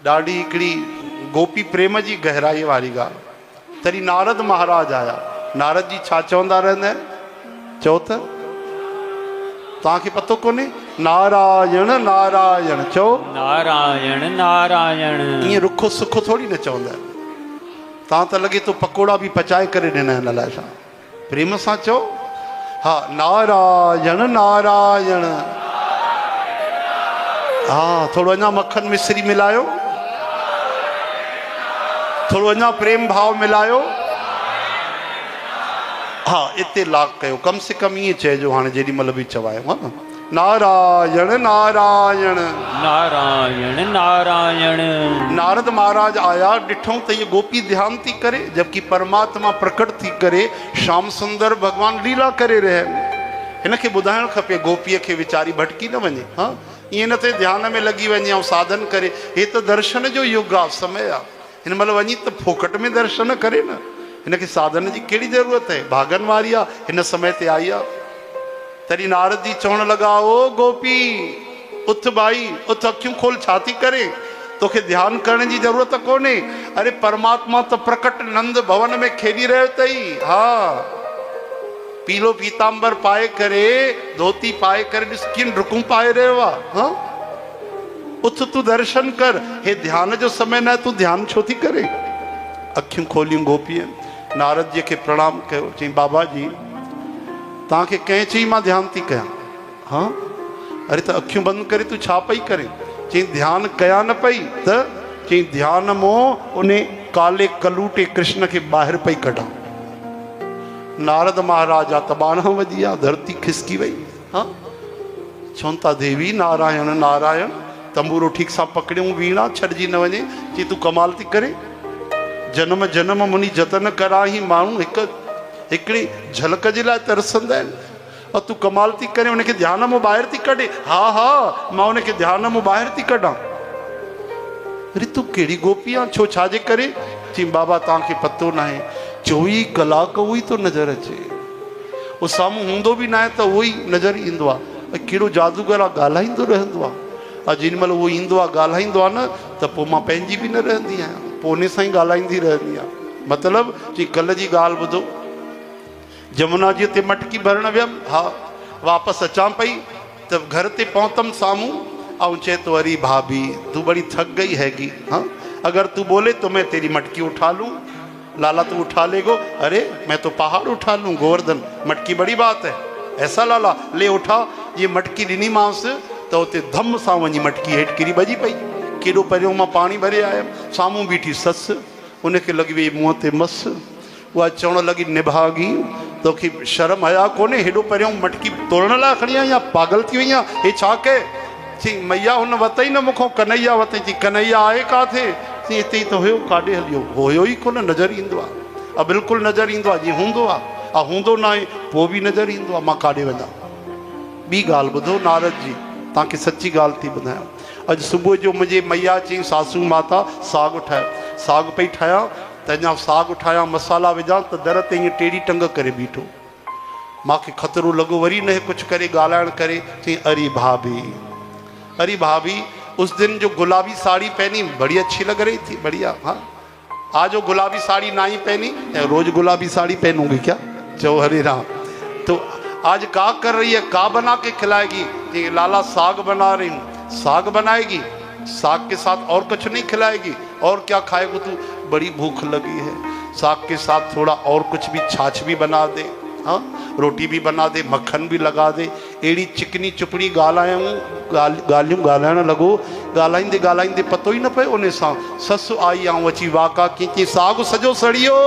ॾाढी हिकिड़ी गोपी प्रेम जी गहराई वारी ॻाल्हि। तॾहिं नारद महाराज आया। नारद जी छा चवंदा रहंदा आहिनि? चओ त तव्हांखे पतो कोन्हे? नारायण नारायण चओ। नारायण नारायण। ईअं रुखो सुखो थोड़ी न चवंदा आहिनि। तव्हां त लॻे थो पकोड़ा बि पचाए करे ॾिना आहिनि अलाए छा। प्रेम सां चओ। हा, नारायण नारायण। हा, थोरो अञा मक्खन मिश्री मिलायो, थोरो अञा प्रेम भाव मिलायो। हा, इते लाग कयो, कम से कम ईअं चइजो हाणे जेॾी महिल बि चवायो। हा न, नारायण नारायण नारायण नारायण। नारद महाराज आया, ॾिठऊं त ये गोपी ध्यान थी करे, जबकि परमात्मा प्रकट थी करे श्याम सुंदर भगवान लीला करे रहिया आहिनि। हिनखे ॿुधाइणु खपे गोपीअ खे वीचारी भटकी न वञे। हा, ईअं न थिए ध्यान में लॻी वञे ऐं साधन करे। हे त दर्शन जो युग आहे, समय आहे। हिन महिल वञी त फोकट में दर्शन करे न। हिनखे साधन जी कहिड़ी ज़रूरत आहे? भागन वारी आहे, हिन समय ते आई आहे। तॾहिं नारद जी चवणु लॻा, ओ गोपी उथ भाई, उथ, अखियूं खोल, छा थी करे? तोखे ध्यानु करण जी ज़रूरत कोन्हे। अरे परमात्मा त प्रकट नंद भवन में खेॾी रहियो अथई। हा, पीलो पीतांबर पाए करे, धोती पाए करे, ॾिस कीअं डुकूं पाए रहियो आहे। हा, उथ तूं दर्शन कर। हे ध्यान जो समय न, तूं ध्यानु छो थी करे? अखियूं खोलियूं गोपीअ, नारद जी खे प्रणाम कयो। चई, बाबा जी तव्हांखे कंहिं चई मां ध्यानु थी कयां? हा, अरे त अखियूं बंदि करे तूं छा पई करे? चई, ध्यानु कयां न पई त? चई, ध्यान मों उन काले कलूटे कृष्ण खे ॿाहिरि पई कढां। नारद महाराज जा त बाणा वॼी विया, धरती खिसकी वई। हा, चवनि था, देवी नारायण नारायण। तंबूरो ठीकु सां पकड़ियूं, वीणा छॾिजी न वञे। चई, तूं कमाल थी करे। जन्म जन्म मुनी जतन कराही, माण्हू हिकिड़ी झलक जे लाइ तरसंदा आहिनि। और तूं कमाल थी करे, उनखे ध्यान मां ॿाहिरि थी कढे। हा हा, मां उनखे ध्यान मां ॿाहिरि थी कढां। अरे तूं कहिड़ी गोपी आहे? छो, छाजे करे? चई, बाबा तव्हांखे पतो न आहे, 24 कलाक उहो ई थो नज़र अचे। उहो साम्हूं हूंदो बि न आहे त उहो ई नज़र ईंदो आहे। कहिड़ो जादूगर आहे, ॻाल्हाईंदो रहंदो आहे। जेॾी महिल उहो ईंदो आहे, ॻाल्हाईंदो आहे न, त पोइ मां पंहिंजी बि न रहंदी आहियां, पोइ उन सां ई ॻाल्हाईंदी रहंदी आहियां। मतिलबु चई, कल्ह जी ॻाल्हि ॿुधो। जमुना जी ते मटकी भरणु वियमि। हा, वापसि अचां पई त घर ते पहुतमि साम्हूं, ऐं चए थो, अरे भाभी तू बड़ी थक गई हैगी। हाँ, अगर तू बोले तो मैं तेरी मटकी उठा लूँ। लाला तू उठा लेगो? अरे मैं तो पहाड़ उठा लूँ गोवर्धन, मटकी बड़ी बात है। ऐसा लाला, ले उठा। ये मटकी ॾिनी मांसि त उते धम सां वञी मटकी हेठि किरी भॼी पई। केॾो परियों मां पाणी भरे आयुमि, साम्हूं बीठी ससु, उनखे लॻी वई मुंहं ते मस। उहा चवणु लॻी, निभागी तोखे शर्म हया कोन्हे? हेॾो परियों मटकी तोड़ण लाइ खणी आई, या पागल थी वई आहे? हे छा कए? चई, मैया हुन वतई न मूंखां, कन्हैया वतई। चई, कन्हैया आहे काथे? चई, हिते ई त हुयो। काॾे हलियो? हुयो ई कोन, नज़र ईंदो आहे। बिल्कुलु नज़र ईंदो आहे, जीअं हूंदो आहे। हूंदो न आहे पोइ बि नज़र ईंदो आहे। मां काॾे वञा? ॿी ॻाल्हि ॿुधो नारद जी, तव्हांखे सची ॻाल्हि थी ॿुधायां। अॼु सुबुह जो मुंहिंजे मैया चई, सासू माता साग ठाहे। साग पई ठाहियां त अञा साग ठाहियां, मसाला विझां त दर ते ईअं टेड़ी टंग करे बीठो। मूंखे ख़तरो लॻो वरी न कुझु करे ॻाल्हाइण करे। चई, अरे भाभी, अरे भाभी, उस दिन जो गुलाबी साड़ी पहनी बड़ी अच्छी लग रही थी, बढ़िया। हाँ, आज जो गुलाबी साड़ी ना ही पहनी, रोज गुलाबी साड़ी पहनूंगी क्या? चो हरे राम। तो आज का कर रही है, का बना के खिलाएगी? ये लाला साग बना रही हूँ। साग बनाएगी, साग के साथ और कुछ नहीं खिलाएगी? और क्या खाएगी तू? बड़ी भूख लगी है, साग के साथ थोड़ा और कुछ भी, छाछ भी बना दे, हाँ, रोटी भी बना दे, मक्खन भी लगा दे। अहिड़ी चिकनी चुपड़ी ॻाल्हियूं ॻाल्हाइण लॻो। ॻाल्हाईंदे ॻाल्हाईंदे पतो ई न पियो उन सां ससु आई ऐं अची वाका कीअं। साग सॼो सड़ियो,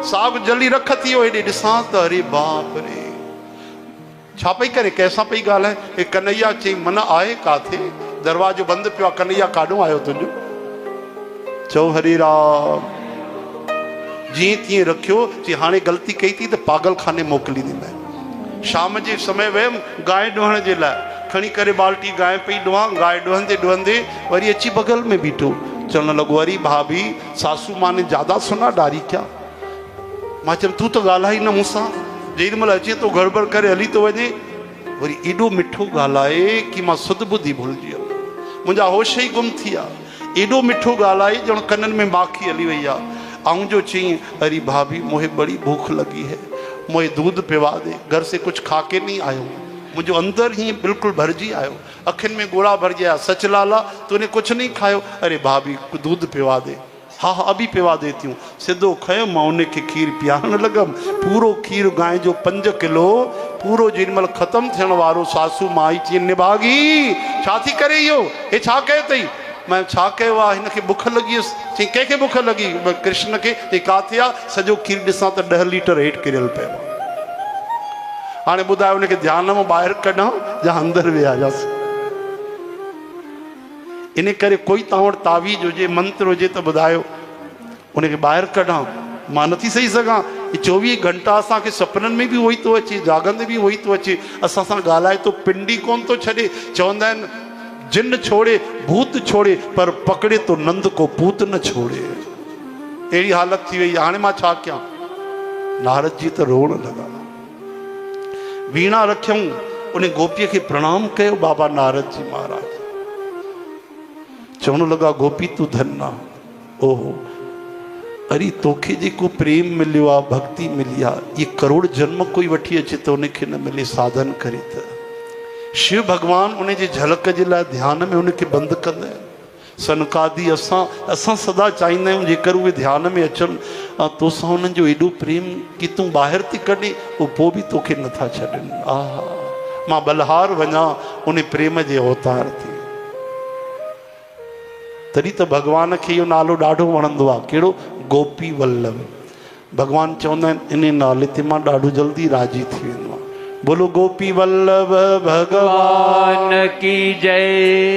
साग जली रख थी वियो। हेॾे ॾिसां त अरे बाप रे, छा पई करे, कंहिंसां पई ॻाल्हाए? हे कन्हैया। चई, मन आहे काथे? दरवाजो बंदि पियो आहे। कन्हैया काॾों आयो तुंहिंजो? चओ हरे राम। जीअं तीअं रखियो। चई, हाणे ग़लती कई थी त पागल खाने मोकिलींदीमांइ। शाम जे समय वियमि गांइ ॾुहण जे लाइ, खणी करे बाल्टी गांइ पई ॾुहां। गांइ ॾुहंदे ॾुहंदे वरी अची बगल में बीठो। चवणु लॻो, अरे भाभी, सासू मां ने ज़्यादा सुना डारी क्या? मां चयमि, तूं त ॻाल्हाई न मूंसां। जेॾी महिल अचे थो गड़बड़ करे हली थो वञे। वरी एॾो मिठो ॻाल्हाए कि मां सुध ॿुधी भुलिजी वियुमि, मुंहिंजा होश ई गुम थी विया। एॾो मिठो ॻाल्हाई ॼण कननि में माखी हली वई आहे। ऐं जो चई अरे भाभी मुझे बड़ी भूख लगी है, मुझे दूध पिवा दे, घर से कुछ खा के नहीं आयो, मुझे अंदर ही बिल्कुलु भरिजी आयो, अखियुनि में ॻोढ़ा भरिजी आया, सच लाला तूने कुछ नहीं खायो, अरे भाभी दूध पिवा दे, हाँ हाँ अभी पिवा देती हूँ। सिधो खयो मां उनखे खीर पियारण लॻमि। पूरो खीर गांइ जो 5 किलो पूरो जेॾीमहिल ख़तमु थियण वारो सासू मां आई चई निभागी छा थी करे इहो, हे छा कयो अथई? मैं छा कयो आहे, हिनखे बुख लॻी हुअसि। चई कंहिंखे बुख लॻी? कृष्ण खे। चई किथे आहे? सॼो खीर ॾिसां त 10 लीटर हेठि किरियल पियो आहे। हाणे ॿुधायो उनखे ध्यान मां ॿाहिरि कढां या अंदरि विहारियासीं? इन करे कोई तव्हां वटि तावीज़ हुजे, मंत्र हुजे त ॿुधायो, उनखे ॿाहिरि कढां। मां नथी सही सघां। 24 घंटा असांखे सपननि में बि उहो ई थो अचे, जागंदे बि उहो ई थो अचे, असां सां ॻाल्हाए थो, पिंडी कोन थो छॾे। चवंदा आहिनि जिन छोड़े भूत छोड़े पर पकड़े तो नंद को पूत न छोड़े। अहिड़ी हालत थी वई। हाणे मां छा कयां? नारद जी त रोअण लॻा। वीणा रखियऊं, उन गोपीअ खे प्रणाम कयो बाबा नारद जी महाराज। चवण लॻा गोपी तूं धन आहे। ओहो अरे तोखे जेको प्रेम मिलियो आहे, भक्ति मिली आहे, ये करोड़ जन्म कोई वठी अचे त उनखे न मिले साधन करे त। शिव भगवान उन जे झलक जे लाइ ध्यान में उनखे बंदि कंदा आहिनि। सनकादि असां सदा चाहींदा आहियूं जेकर उहे ध्यान में अचनि ऐं तोसां उन्हनि जो एॾो प्रेम कि तूं ॿाहिरि थी कढे उहो पोइ बि तोखे नथा छॾनि। आहा मां बलहार वञा उन प्रेम जे अवतार ते। तॾहिं त भॻवान खे इहो नालो ॾाढो वणंदो आहे। कहिड़ो? गोपी वल्लभ। भॻवान चवंदा आहिनि इन नाले ते मां ॾाढो जल्दी राज़ी थी वेंदो आहियां। बोलो गोपी वल्लभ भगवान की जय।